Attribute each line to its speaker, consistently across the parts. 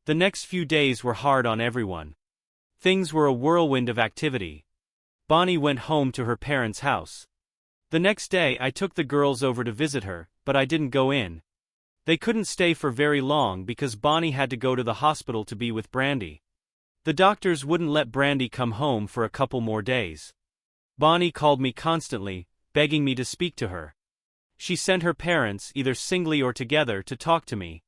Speaker 1: The next few days were hard on everyone. Things were a whirlwind of activity. Bonnie went home to her parents' house. The next day I took the girls over to visit her, but I didn't go in. They couldn't stay for very long because Bonnie had to go to the hospital to be with Brandy. The doctors wouldn't let Brandy come home for a couple more days. Bonnie called me constantly, begging me to speak to her. She sent her parents, either singly or together, to talk to me.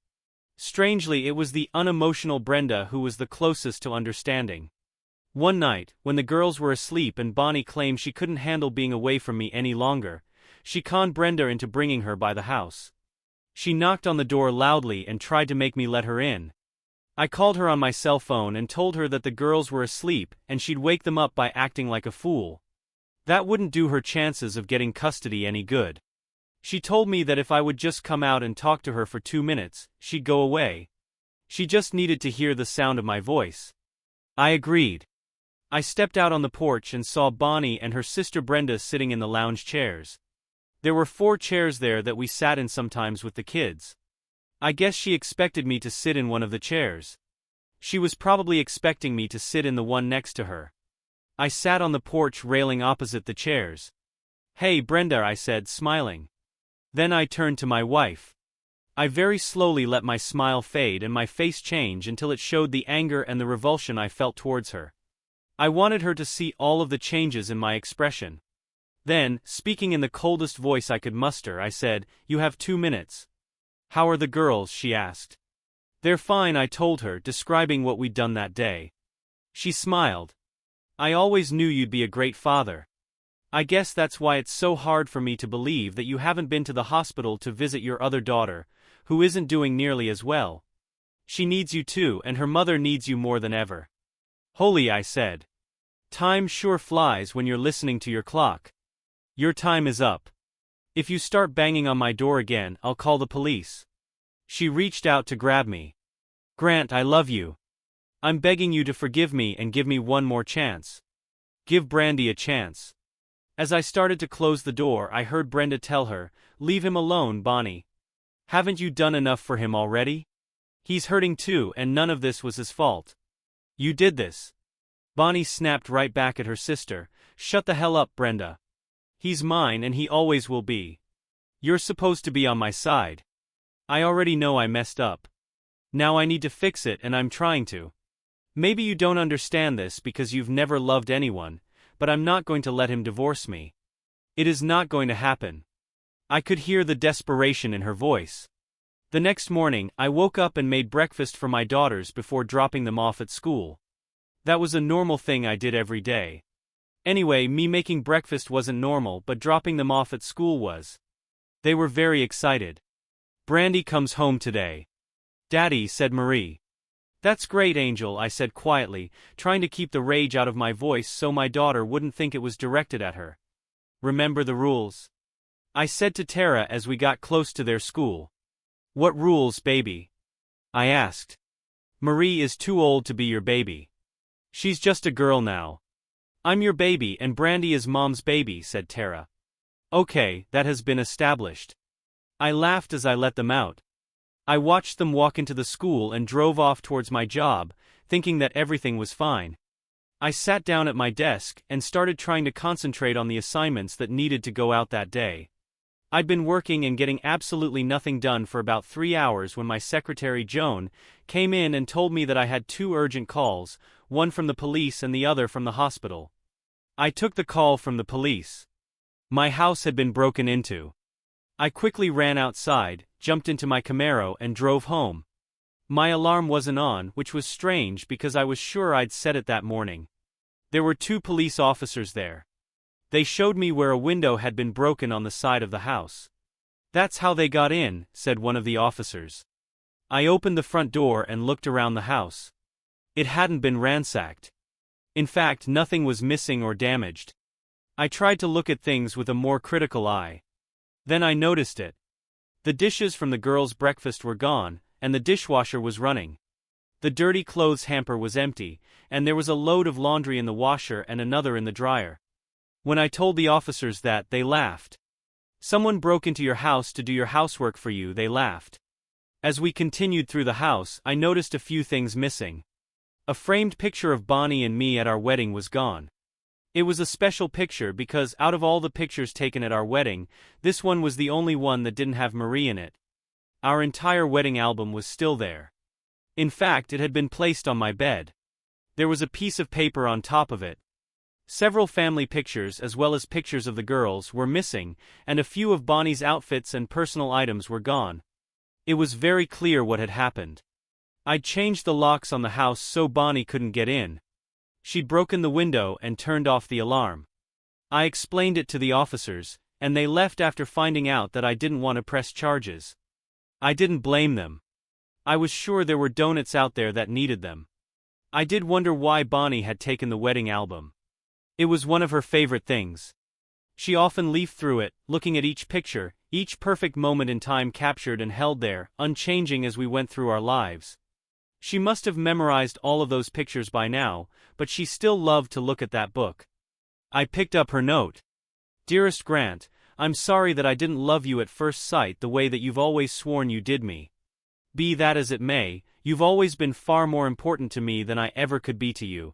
Speaker 1: Strangely, it was the unemotional Brenda who was the closest to understanding. One night, when the girls were asleep and Bonnie claimed she couldn't handle being away from me any longer, she conned Brenda into bringing her by the house. She knocked on the door loudly and tried to make me let her in. I called her on my cell phone and told her that the girls were asleep and she'd wake them up by acting like a fool. That wouldn't do her chances of getting custody any good. She told me that if I would just come out and talk to her for 2 minutes, she'd go away. She just needed to hear the sound of my voice. I agreed. I stepped out on the porch and saw Bonnie and her sister Brenda sitting in the lounge chairs. There were 4 chairs there that we sat in sometimes with the kids. I guess she expected me to sit in one of the chairs. She was probably expecting me to sit in the one next to her. I sat on the porch railing opposite the chairs. "Hey, Brenda," I said, smiling. Then I turned to my wife. I very slowly let my smile fade and my face change until it showed the anger and the revulsion I felt towards her. I wanted her to see all of the changes in my expression. Then, speaking in the coldest voice I could muster, I said, "You have 2 minutes. How are the girls?" she asked. "They're fine," I told her, describing what we'd done that day. She smiled. "I always knew you'd be a great father. I guess that's why it's so hard for me to believe that you haven't been to the hospital to visit your other daughter, who isn't doing nearly as well. She needs you too, and her mother needs you more than ever." "Holy," I said. "Time sure flies when you're listening to your clock. Your time is up. If you start banging on my door again, I'll call the police." She reached out to grab me. "Grant, I love you. I'm begging you to forgive me and give me one more chance. Give Brandy a chance." As I started to close the door, I heard Brenda tell her, "Leave him alone, Bonnie. Haven't you done enough for him already? He's hurting too, and none of this was his fault. You did this." Bonnie snapped right back at her sister, "Shut the hell up, Brenda. He's mine and he always will be. You're supposed to be on my side. I already know I messed up. Now I need to fix it and I'm trying to. Maybe you don't understand this because you've never loved anyone, but I'm not going to let him divorce me. It is not going to happen." I could hear the desperation in her voice. The next morning, I woke up and made breakfast for my daughters before dropping them off at school. That was a normal thing I did every day. Anyway, me making breakfast wasn't normal, but dropping them off at school was. They were very excited. "Brandy comes home today, Daddy," said Marie. "That's great, Angel," I said quietly, trying to keep the rage out of my voice so my daughter wouldn't think it was directed at her. "Remember the rules?" I said to Tara as we got close to their school. "What rules, baby?" I asked. "Marie is too old to be your baby. She's just a girl now. I'm your baby and Brandy is Mom's baby," said Tara. "Okay, that has been established." I laughed as I let them out. I watched them walk into the school and drove off towards my job, thinking that everything was fine. I sat down at my desk and started trying to concentrate on the assignments that needed to go out that day. I'd been working and getting absolutely nothing done for about 3 hours when my secretary Joan came in and told me that I had 2 urgent calls, one from the police and the other from the hospital. I took the call from the police. My house had been broken into. I quickly ran outside, jumped into my Camaro and drove home. My alarm wasn't on, which was strange because I was sure I'd set it that morning. There were 2 police officers there. They showed me where a window had been broken on the side of the house. "That's how they got in," said one of the officers. I opened the front door and looked around the house. It hadn't been ransacked. In fact, nothing was missing or damaged. I tried to look at things with a more critical eye. Then I noticed it. The dishes from the girls' breakfast were gone, and the dishwasher was running. The dirty clothes hamper was empty, and there was a load of laundry in the washer and another in the dryer. When I told the officers that, they laughed. "Someone broke into your house to do your housework for you," they laughed. As we continued through the house, I noticed a few things missing. A framed picture of Bonnie and me at our wedding was gone. It was a special picture because out of all the pictures taken at our wedding, this one was the only one that didn't have Marie in it. Our entire wedding album was still there. In fact, it had been placed on my bed. There was a piece of paper on top of it. Several family pictures as well as pictures of the girls were missing, and a few of Bonnie's outfits and personal items were gone. It was very clear what had happened. I'd changed the locks on the house so Bonnie couldn't get in. She'd broken the window and turned off the alarm. I explained it to the officers, and they left after finding out that I didn't want to press charges. I didn't blame them. I was sure there were donuts out there that needed them. I did wonder why Bonnie had taken the wedding album. It was one of her favorite things. She often leafed through it, looking at each picture, each perfect moment in time captured and held there, unchanging as we went through our lives. She must have memorized all of those pictures by now, but she still loved to look at that book. I picked up her note. Dearest Grant, I'm sorry that I didn't love you at first sight the way that you've always sworn you did me. Be that as it may, you've always been far more important to me than I ever could be to you.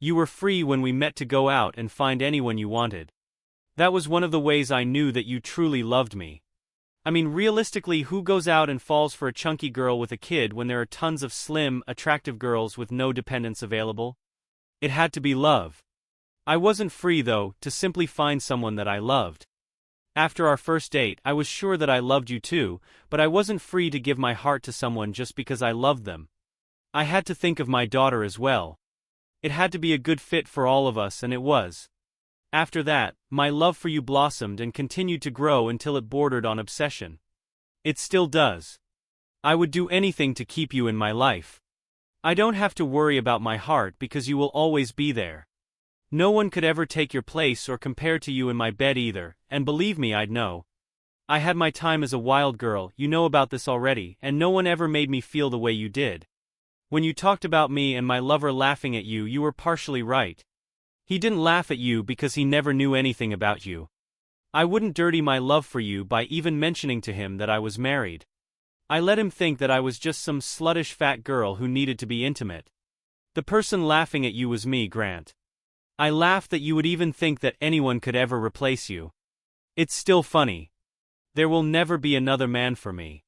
Speaker 1: You were free when we met to go out and find anyone you wanted. That was one of the ways I knew that you truly loved me. I mean, realistically, who goes out and falls for a chunky girl with a kid when there are tons of slim, attractive girls with no dependents available? It had to be love. I wasn't free, though, to simply find someone that I loved. After our first date, I was sure that I loved you too, but I wasn't free to give my heart to someone just because I loved them. I had to think of my daughter as well. It had to be a good fit for all of us, and it was. After that, my love for you blossomed and continued to grow until it bordered on obsession. It still does. I would do anything to keep you in my life. I don't have to worry about my heart because you will always be there. No one could ever take your place or compare to you in my bed either, and believe me, I'd know. I had my time as a wild girl, you know about this already, and no one ever made me feel the way you did. When you talked about me and my lover laughing at you, you were partially right. He didn't laugh at you because he never knew anything about you. I wouldn't dirty my love for you by even mentioning to him that I was married. I let him think that I was just some sluttish fat girl who needed to be intimate. The person laughing at you was me, Grant. I laughed that you would even think that anyone could ever replace you. It's still funny. There will never be another man for me.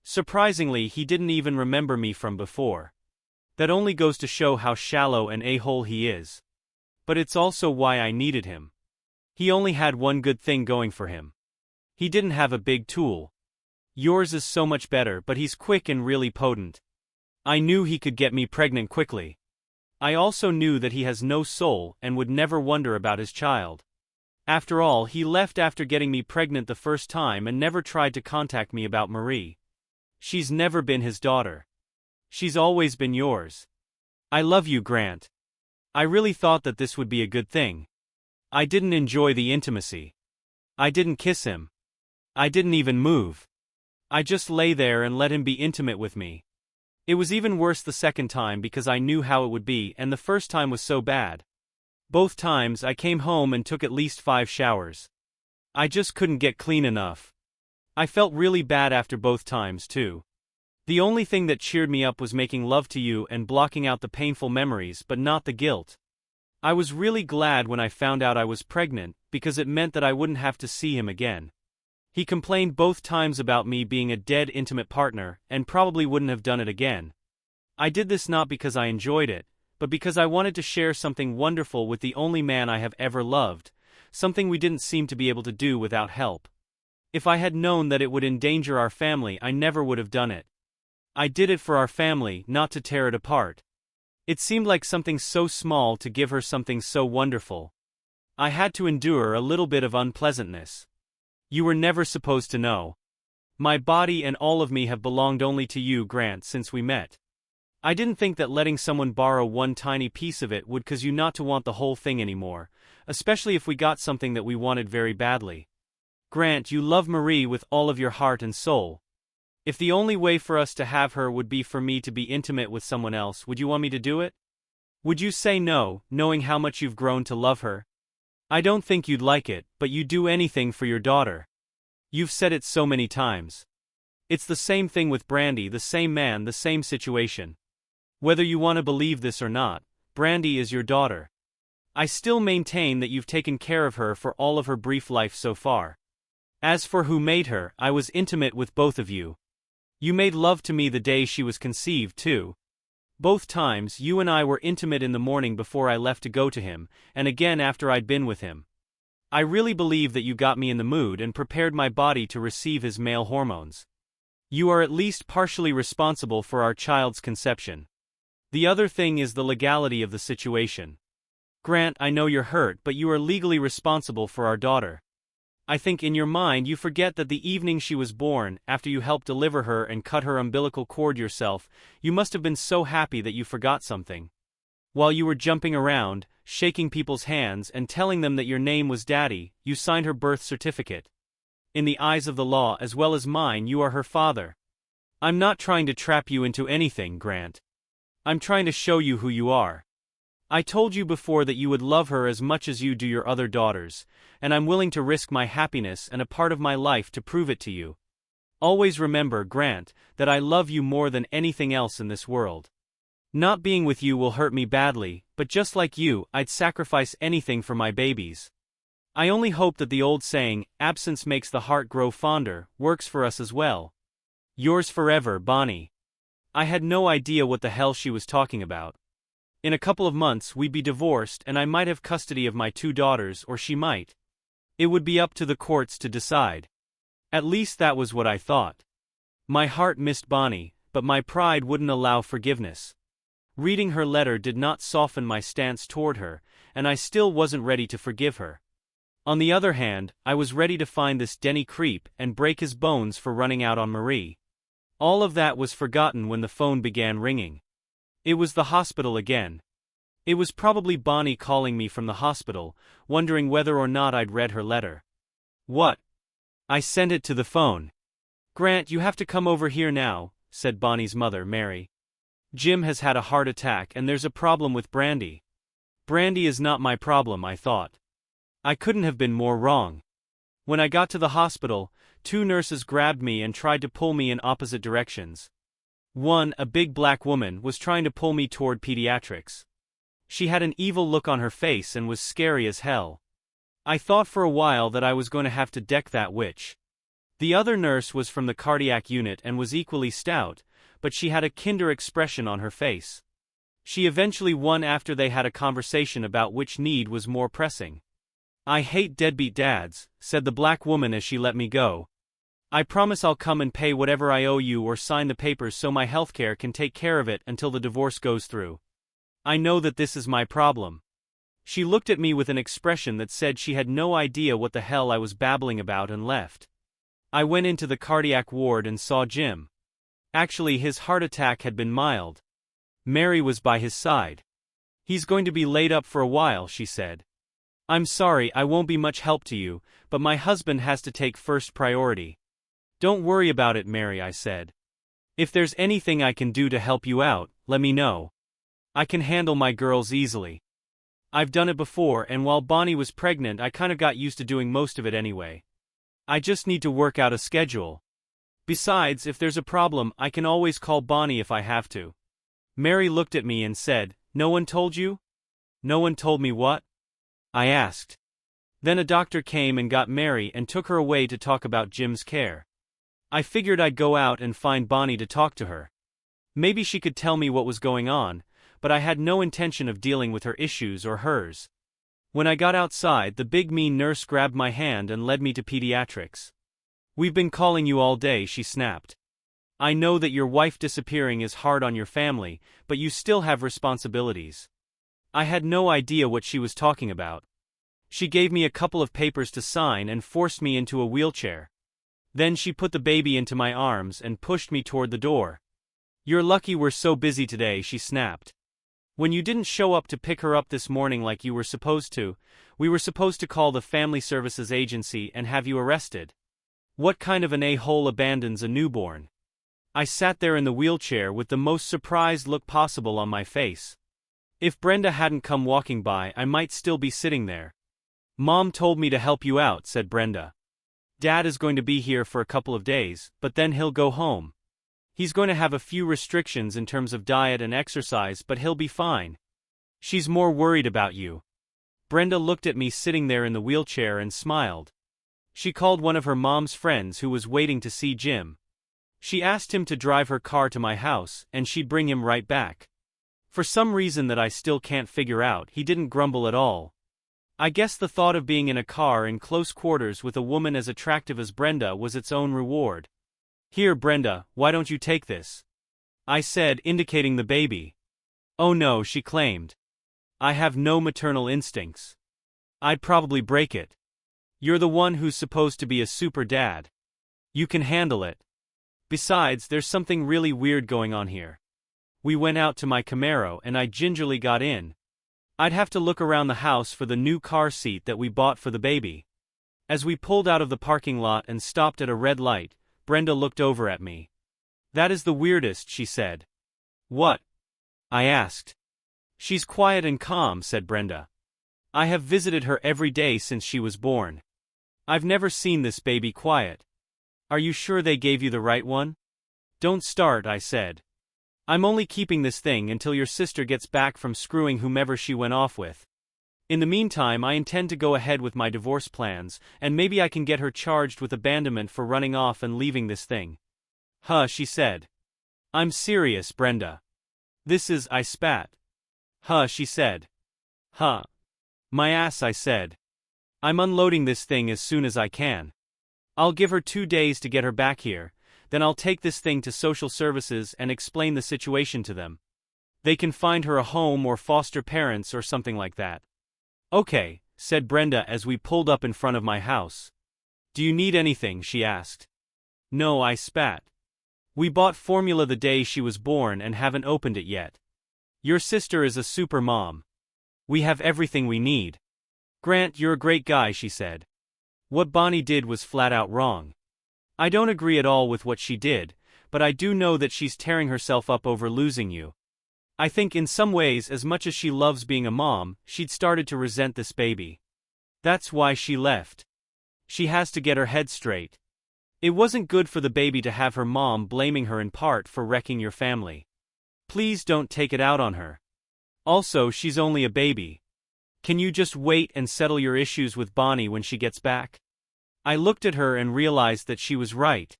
Speaker 1: Surprisingly, he didn't even remember me from before. That only goes to show how shallow an a-hole he is. But it's also why I needed him. He only had one good thing going for him. He didn't have a big tool. Yours is so much better, but he's quick and really potent. I knew he could get me pregnant quickly. I also knew that he has no soul and would never wonder about his child. After all, he left after getting me pregnant the first time and never tried to contact me about Marie. She's never been his daughter. She's always been yours. I love you, Grant. I really thought that this would be a good thing. I didn't enjoy the intimacy. I didn't kiss him. I didn't even move. I just lay there and let him be intimate with me. It was even worse the second time because I knew how it would be, and the first time was so bad. Both times I came home and took at least 5 showers. I just couldn't get clean enough. I felt really bad after both times too. The only thing that cheered me up was making love to you and blocking out the painful memories, but not the guilt. I was really glad when I found out I was pregnant, because it meant that I wouldn't have to see him again. He complained both times about me being a dead intimate partner, and probably wouldn't have done it again. I did this not because I enjoyed it, but because I wanted to share something wonderful with the only man I have ever loved, something we didn't seem to be able to do without help. If I had known that it would endanger our family, I never would have done it. I did it for our family, not to tear it apart. It seemed like something so small to give her something so wonderful. I had to endure a little bit of unpleasantness. You were never supposed to know. My body and all of me have belonged only to you, Grant, since we met. I didn't think that letting someone borrow one tiny piece of it would cause you not to want the whole thing anymore, especially if we got something that we wanted very badly. Grant, you love Marie with all of your heart and soul. If the only way for us to have her would be for me to be intimate with someone else, would you want me to do it? Would you say no, knowing how much you've grown to love her? I don't think you'd like it, but you'd do anything for your daughter. You've said it so many times. It's the same thing with Brandy, the same man, the same situation. Whether you want to believe this or not, Brandy is your daughter. I still maintain that you've taken care of her for all of her brief life so far. As for who made her, I was intimate with both of you. You made love to me the day she was conceived, too. Both times, you and I were intimate in the morning before I left to go to him, and again after I'd been with him. I really believe that you got me in the mood and prepared my body to receive his male hormones. You are at least partially responsible for our child's conception. The other thing is the legality of the situation. Grant, I know you're hurt, but you are legally responsible for our daughter. I think in your mind you forget that the evening she was born, after you helped deliver her and cut her umbilical cord yourself, you must have been so happy that you forgot something. While you were jumping around, shaking people's hands and telling them that your name was Daddy, you signed her birth certificate. In the eyes of the law as well as mine, you are her father. I'm not trying to trap you into anything, Grant. I'm trying to show you who you are. I told you before that you would love her as much as you do your other daughters, and I'm willing to risk my happiness and a part of my life to prove it to you. Always remember, Grant, that I love you more than anything else in this world. Not being with you will hurt me badly, but just like you, I'd sacrifice anything for my babies. I only hope that the old saying, absence makes the heart grow fonder, works for us as well. Yours forever, Bonnie. I had no idea what the hell she was talking about. In a couple of months we'd be divorced and I might have custody of my 2 daughters, or she might. It would be up to the courts to decide. At least that was what I thought. My heart missed Bonnie, but my pride wouldn't allow forgiveness. Reading her letter did not soften my stance toward her, and I still wasn't ready to forgive her. On the other hand, I was ready to find this Denny creep and break his bones for running out on Marie. All of that was forgotten when the phone began ringing. It was the hospital again. It was probably Bonnie calling me from the hospital, wondering whether or not I'd read her letter. What? I sent it to the phone. Grant, you have to come over here now, said Bonnie's mother, Mary. Jim has had a heart attack and there's a problem with Brandy. Brandy is not my problem, I thought. I couldn't have been more wrong. When I got to the hospital, 2 nurses grabbed me and tried to pull me in opposite directions. One, a big black woman, was trying to pull me toward pediatrics. She had an evil look on her face and was scary as hell. I thought for a while that I was going to have to deck that witch. The other nurse was from the cardiac unit and was equally stout, but she had a kinder expression on her face. She eventually won after they had a conversation about which need was more pressing. I hate deadbeat dads, said the black woman as she let me go. I promise I'll come and pay whatever I owe you or sign the papers so my healthcare can take care of it until the divorce goes through. I know that this is my problem. She looked at me with an expression that said she had no idea what the hell I was babbling about and left. I went into the cardiac ward and saw Jim. Actually, his heart attack had been mild. Mary was by his side. He's going to be laid up for a while, she said. I'm sorry, I won't be much help to you, but my husband has to take first priority. Don't worry about it, Mary, I said. If there's anything I can do to help you out, let me know. I can handle my girls easily. I've done it before, and while Bonnie was pregnant I kinda got used to doing most of it anyway. I just need to work out a schedule. Besides, if there's a problem, I can always call Bonnie if I have to. Mary looked at me and said, "No one told you?" "No one told me what?" I asked. Then a doctor came and got Mary and took her away to talk about Jim's care. I figured I'd go out and find Bonnie to talk to her. Maybe she could tell me what was going on, but I had no intention of dealing with her issues or hers. When I got outside, the big mean nurse grabbed my hand and led me to pediatrics. "We've been calling you all day," she snapped. "I know that your wife disappearing is hard on your family, but you still have responsibilities." I had no idea what she was talking about. She gave me a couple of papers to sign and forced me into a wheelchair. Then she put the baby into my arms and pushed me toward the door. "You're lucky we're so busy today," she snapped. "When you didn't show up to pick her up this morning like you were supposed to, we were supposed to call the Family Services Agency and have you arrested. What kind of an a-hole abandons a newborn?" I sat there in the wheelchair with the most surprised look possible on my face. If Brenda hadn't come walking by, I might still be sitting there. "Mom told me to help you out," said Brenda. Dad is going to be here for a couple of days, but then he'll go home. He's going to have a few restrictions in terms of diet and exercise, but he'll be fine. She's more worried about you." Brenda looked at me sitting there in the wheelchair and smiled. She called one of her mom's friends who was waiting to see Jim. She asked him to drive her car to my house, and she'd bring him right back. For some reason that I still can't figure out, he didn't grumble at all. I guess the thought of being in a car in close quarters with a woman as attractive as Brenda was its own reward. "Here, Brenda, why don't you take this?" I said, indicating the baby. "Oh no," she claimed. "I have no maternal instincts. I'd probably break it. You're the one who's supposed to be a super dad. You can handle it. Besides, there's something really weird going on here." We went out to my Camaro and I gingerly got in. I'd have to look around the house for the new car seat that we bought for the baby. As we pulled out of the parking lot and stopped at a red light, Brenda looked over at me. "That is the weirdest," she said. "What?" I asked. "She's quiet and calm," said Brenda. "I have visited her every day since she was born. I've never seen this baby quiet." "Are you sure they gave you the right one?" "Don't start," I said. "I'm only keeping this thing until your sister gets back from screwing whomever she went off with. In the meantime, I intend to go ahead with my divorce plans, and maybe I can get her charged with abandonment for running off and leaving this thing." "Huh," she said. "I'm serious, Brenda. I spat. "Huh," she said. "Huh. My ass," I said. "I'm unloading this thing as soon as I can. I'll give her 2 days to get her back here. Then I'll take this thing to social services and explain the situation to them. They can find her a home or foster parents or something like that." "Okay," said Brenda as we pulled up in front of my house. "Do you need anything?" she asked. "No," I spat. "We bought formula the day she was born and haven't opened it yet. Your sister is a super mom. We have everything we need." "Grant, you're a great guy," she said. "What Bonnie did was flat out wrong. I don't agree at all with what she did, but I do know that she's tearing herself up over losing you. I think in some ways, as much as she loves being a mom, she'd started to resent this baby. That's why she left. She has to get her head straight. It wasn't good for the baby to have her mom blaming her in part for wrecking your family. Please don't take it out on her. Also, she's only a baby. Can you just wait and settle your issues with Bonnie when she gets back?" I looked at her and realized that she was right.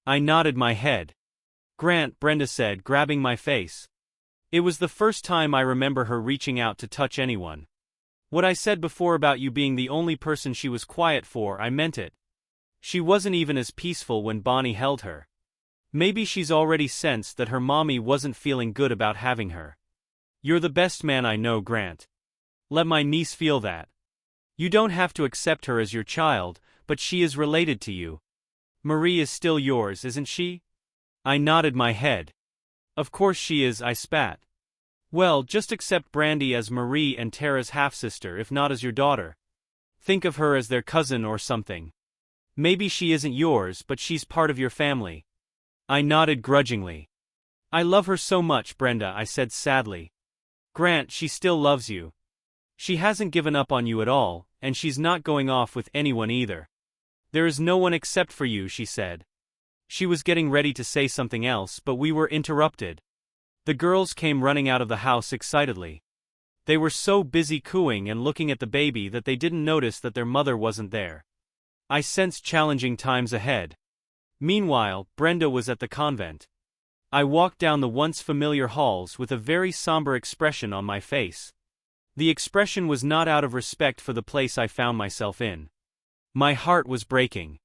Speaker 1: I nodded my head. "Grant," Brenda said, grabbing my face. It was the first time I remember her reaching out to touch anyone. "What I said before about you being the only person she was quiet for, I meant it. She wasn't even as peaceful when Bonnie held her. Maybe she's already sensed that her mommy wasn't feeling good about having her. You're the best man I know, Grant. Let my niece feel that. You don't have to accept her as your child, but she is related to you. Marie is still yours, isn't she?" I nodded my head. "Of course she is," I spat. "Well, just accept Brandy as Marie and Tara's half-sister, if not as your daughter. Think of her as their cousin or something. Maybe she isn't yours, but she's part of your family." I nodded grudgingly. "I love her so much, Brenda," I said sadly. "Grant, she still loves you. She hasn't given up on you at all, and she's not going off with anyone either. There is no one except for you," she said. She was getting ready to say something else, but we were interrupted. The girls came running out of the house excitedly. They were so busy cooing and looking at the baby that they didn't notice that their mother wasn't there. I sensed challenging times ahead. Meanwhile, Brenda was at the convent. I walked down the once familiar halls with a very somber expression on my face. The expression was not out of respect for the place I found myself in. My heart was breaking.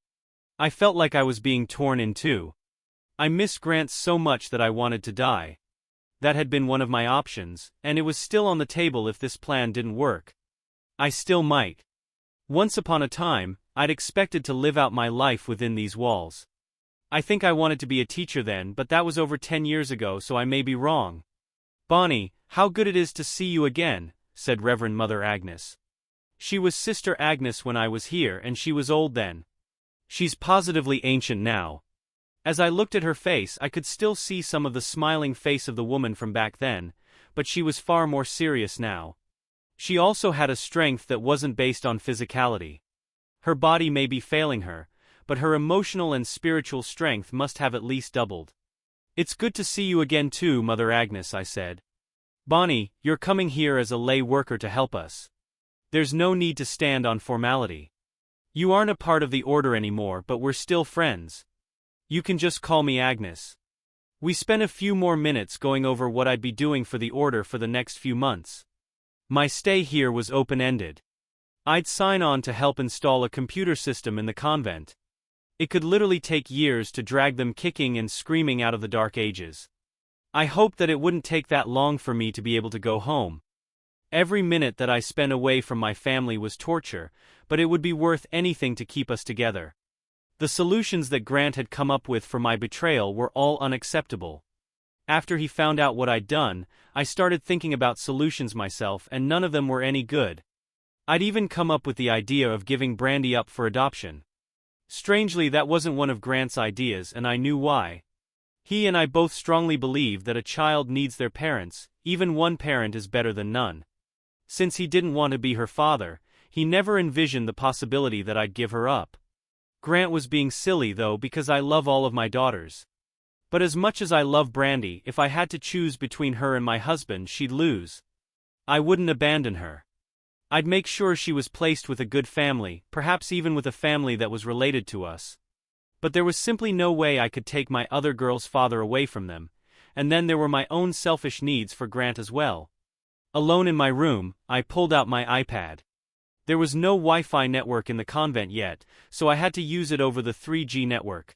Speaker 1: I felt like I was being torn in two. I missed Grant so much that I wanted to die. That had been one of my options, and it was still on the table if this plan didn't work. I still might. Once upon a time, I'd expected to live out my life within these walls. I think I wanted to be a teacher then, but that was over 10 years ago, so I may be wrong. "Bonnie, how good it is to see you again," said Reverend Mother Agnes. "She was Sister Agnes when I was here, and she was old then. She's positively ancient now." As I looked at her face, I could still see some of the smiling face of the woman from back then, but she was far more serious now. She also had a strength that wasn't based on physicality. Her body may be failing her, but her emotional and spiritual strength must have at least doubled. "It's good to see you again too, Mother Agnes," I said. "Bonnie, you're coming here as a lay worker to help us. There's no need to stand on formality. You aren't a part of the order anymore, but we're still friends. You can just call me Agnes." We spent a few more minutes going over what I'd be doing for the order for the next few months. My stay here was open-ended. I'd sign on to help install a computer system in the convent. It could literally take years to drag them kicking and screaming out of the dark ages. I hoped that it wouldn't take that long for me to be able to go home. Every minute that I spent away from my family was torture, but it would be worth anything to keep us together. The solutions that Grant had come up with for my betrayal were all unacceptable. After he found out what I'd done, I started thinking about solutions myself, and none of them were any good. I'd even come up with the idea of giving Brandy up for adoption. Strangely, that wasn't one of Grant's ideas, and I knew why. He and I both strongly believe that a child needs their parents, even one parent is better than none. Since he didn't want to be her father, he never envisioned the possibility that I'd give her up. Grant was being silly though, because I love all of my daughters. But as much as I love Brandy, if I had to choose between her and my husband, she'd lose. I wouldn't abandon her. I'd make sure she was placed with a good family, perhaps even with a family that was related to us. But there was simply no way I could take my other girl's father away from them, and then there were my own selfish needs for Grant as well. Alone in my room, I pulled out my iPad. There was no Wi-Fi network in the convent yet, so I had to use it over the 3G network.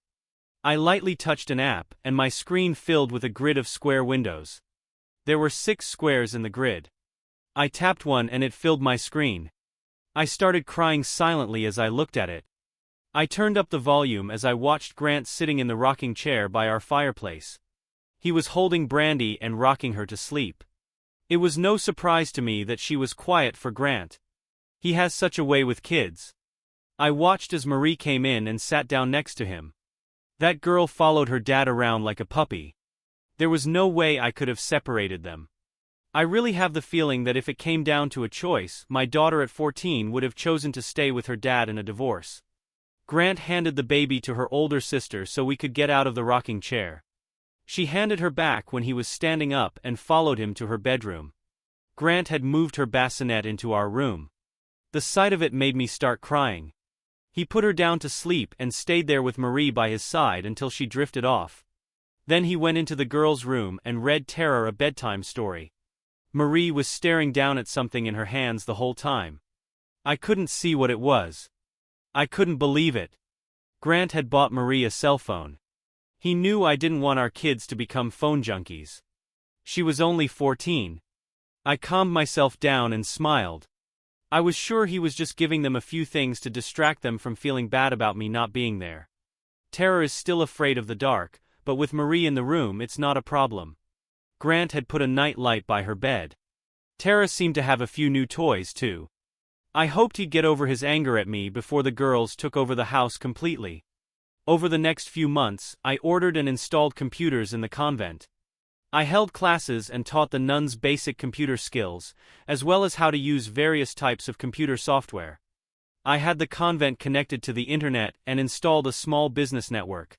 Speaker 1: I lightly touched an app, and my screen filled with a grid of square windows. There were 6 squares in the grid. I tapped one and it filled my screen. I started crying silently as I looked at it. I turned up the volume as I watched Grant sitting in the rocking chair by our fireplace. He was holding Brandy and rocking her to sleep. It was no surprise to me that she was quiet for Grant. He has such a way with kids. I watched as Marie came in and sat down next to him. That girl followed her dad around like a puppy. There was no way I could have separated them. I really have the feeling that if it came down to a choice, my daughter at 14 would have chosen to stay with her dad in a divorce. Grant handed the baby to her older sister so we could get out of the rocking chair. She handed her back when he was standing up and followed him to her bedroom. Grant had moved her bassinet into our room. The sight of it made me start crying. He put her down to sleep and stayed there with Marie by his side until she drifted off. Then he went into the girls' room and read Tara a bedtime story. Marie was staring down at something in her hands the whole time. I couldn't see what it was. I couldn't believe it. Grant had bought Marie a cell phone. He knew I didn't want our kids to become phone junkies. She was only 14. I calmed myself down and smiled. I was sure he was just giving them a few things to distract them from feeling bad about me not being there. Tara is still afraid of the dark, but with Marie in the room it's not a problem. Grant had put a night light by her bed. Tara seemed to have a few new toys too. I hoped he'd get over his anger at me before the girls took over the house completely. Over the next few months, I ordered and installed computers in the convent. I held classes and taught the nuns basic computer skills, as well as how to use various types of computer software. I had the convent connected to the internet and installed a small business network.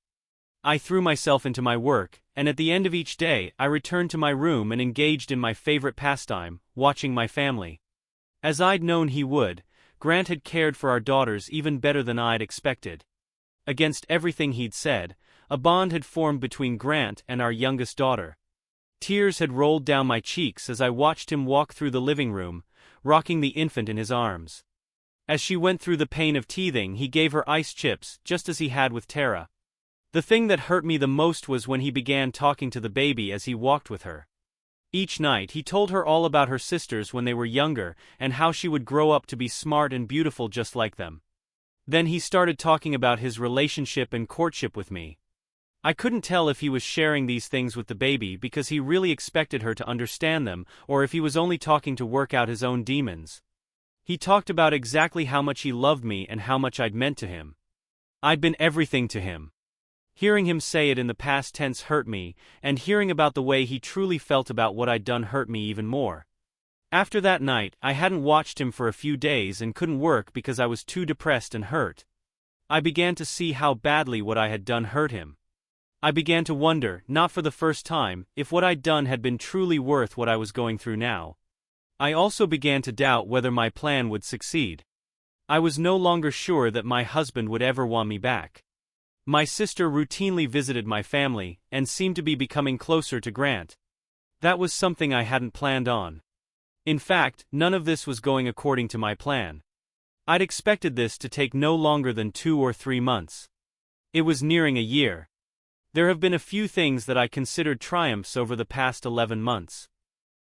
Speaker 1: I threw myself into my work, and at the end of each day I returned to my room and engaged in my favorite pastime, watching my family. As I'd known he would, Grant had cared for our daughters even better than I'd expected. Against everything he'd said, a bond had formed between Grant and our youngest daughter. Tears had rolled down my cheeks as I watched him walk through the living room, rocking the infant in his arms. As she went through the pain of teething, he gave her ice chips, just as he had with Tara. The thing that hurt me the most was when he began talking to the baby as he walked with her. Each night he told her all about her sisters when they were younger and how she would grow up to be smart and beautiful just like them. Then he started talking about his relationship and courtship with me. I couldn't tell if he was sharing these things with the baby because he really expected her to understand them, or if he was only talking to work out his own demons. He talked about exactly how much he loved me and how much I'd meant to him. I'd been everything to him. Hearing him say it in the past tense hurt me, and hearing about the way he truly felt about what I'd done hurt me even more. After that night, I hadn't watched him for a few days and couldn't work because I was too depressed and hurt. I began to see how badly what I had done hurt him. I began to wonder, not for the first time, if what I'd done had been truly worth what I was going through now. I also began to doubt whether my plan would succeed. I was no longer sure that my husband would ever want me back. My sister routinely visited my family, and seemed to be becoming closer to Grant. That was something I hadn't planned on. In fact, none of this was going according to my plan. I'd expected this to take no longer than 2 or 3 months. It was nearing a year. There have been a few things that I considered triumphs over the past 11 months.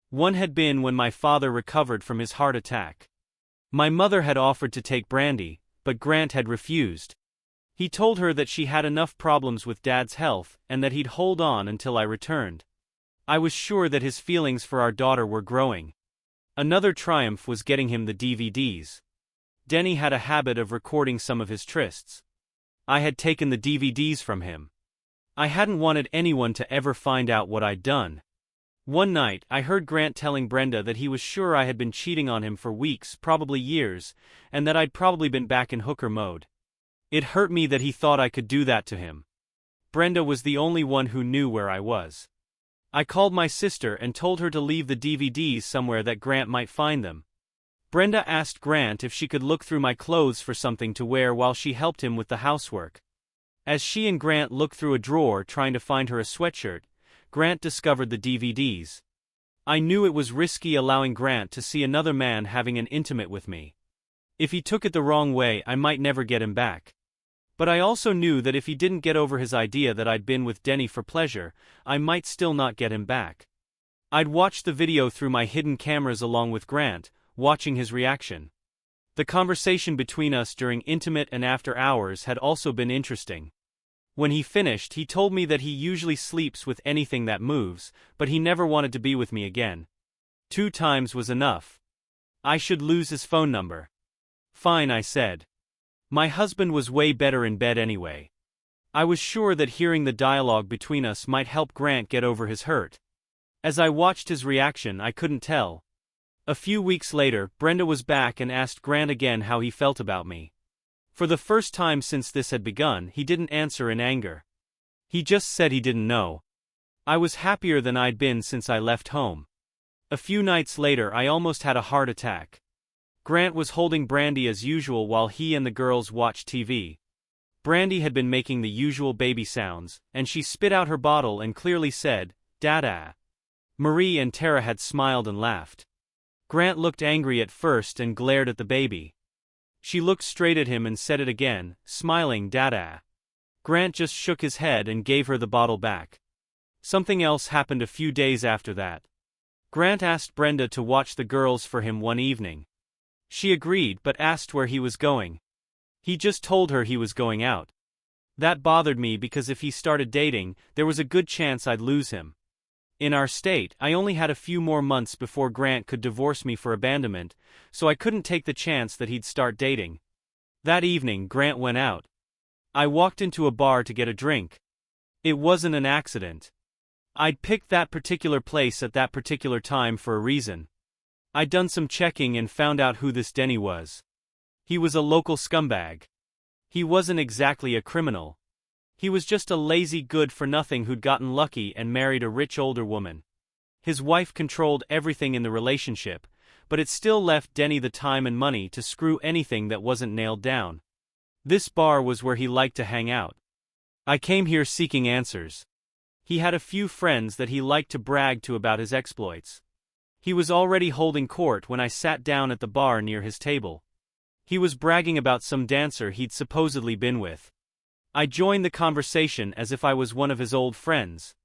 Speaker 1: One had been when my father recovered from his heart attack. My mother had offered to take Brandy, but Grant had refused. He told her that she had enough problems with Dad's health and that he'd hold on until I returned. I was sure that his feelings for our daughter were growing. Another triumph was getting him the DVDs. Denny had a habit of recording some of his trysts. I had taken the DVDs from him. I hadn't wanted anyone to ever find out what I'd done. One night, I heard Grant telling Brenda that he was sure I had been cheating on him for weeks, probably years, and that I'd probably been back in hooker mode. It hurt me that he thought I could do that to him. Brenda was the only one who knew where I was. I called my sister and told her to leave the DVDs somewhere that Grant might find them. Brenda asked Grant if she could look through my clothes for something to wear while she helped him with the housework. As she and Grant looked through a drawer trying to find her a sweatshirt, Grant discovered the DVDs. I knew it was risky allowing Grant to see another man having an intimate with me. If he took it the wrong way, I might never get him back. But I also knew that if he didn't get over his idea that I'd been with Denny for pleasure, I might still not get him back. I'd watched the video through my hidden cameras along with Grant, watching his reaction. The conversation between us during intimate and after hours had also been interesting. When he finished, he told me that he usually sleeps with anything that moves, but he never wanted to be with me again. 2 times was enough. I should lose his phone number. Fine, I said. My husband was way better in bed anyway. I was sure that hearing the dialogue between us might help Grant get over his hurt. As I watched his reaction, I couldn't tell. A few weeks later, Brenda was back and asked Grant again how he felt about me. For the first time since this had begun, he didn't answer in anger. He just said he didn't know. I was happier than I'd been since I left home. A few nights later, I almost had a heart attack. Grant was holding Brandy as usual while he and the girls watched TV. Brandy had been making the usual baby sounds, and she spit out her bottle and clearly said, "Dada." Marie and Tara had smiled and laughed. Grant looked angry at first and glared at the baby. She looked straight at him and said it again, smiling, "Dada." Grant just shook his head and gave her the bottle back. Something else happened a few days after that. Grant asked Brenda to watch the girls for him one evening. She agreed but asked where he was going. He just told her he was going out. That bothered me because if he started dating, there was a good chance I'd lose him. In our state, I only had a few more months before Grant could divorce me for abandonment, so I couldn't take the chance that he'd start dating. That evening, Grant went out. I walked into a bar to get a drink. It wasn't an accident. I'd picked that particular place at that particular time for a reason. I'd done some checking and found out who this Denny was. He was a local scumbag. He wasn't exactly a criminal. He was just a lazy good-for-nothing who'd gotten lucky and married a rich older woman. His wife controlled everything in the relationship, but it still left Denny the time and money to screw anything that wasn't nailed down. This bar was where he liked to hang out. I came here seeking answers. He had a few friends that he liked to brag to about his exploits. He was already holding court when I sat down at the bar near his table. He was bragging about some dancer he'd supposedly been with. I joined the conversation as if I was one of his old friends.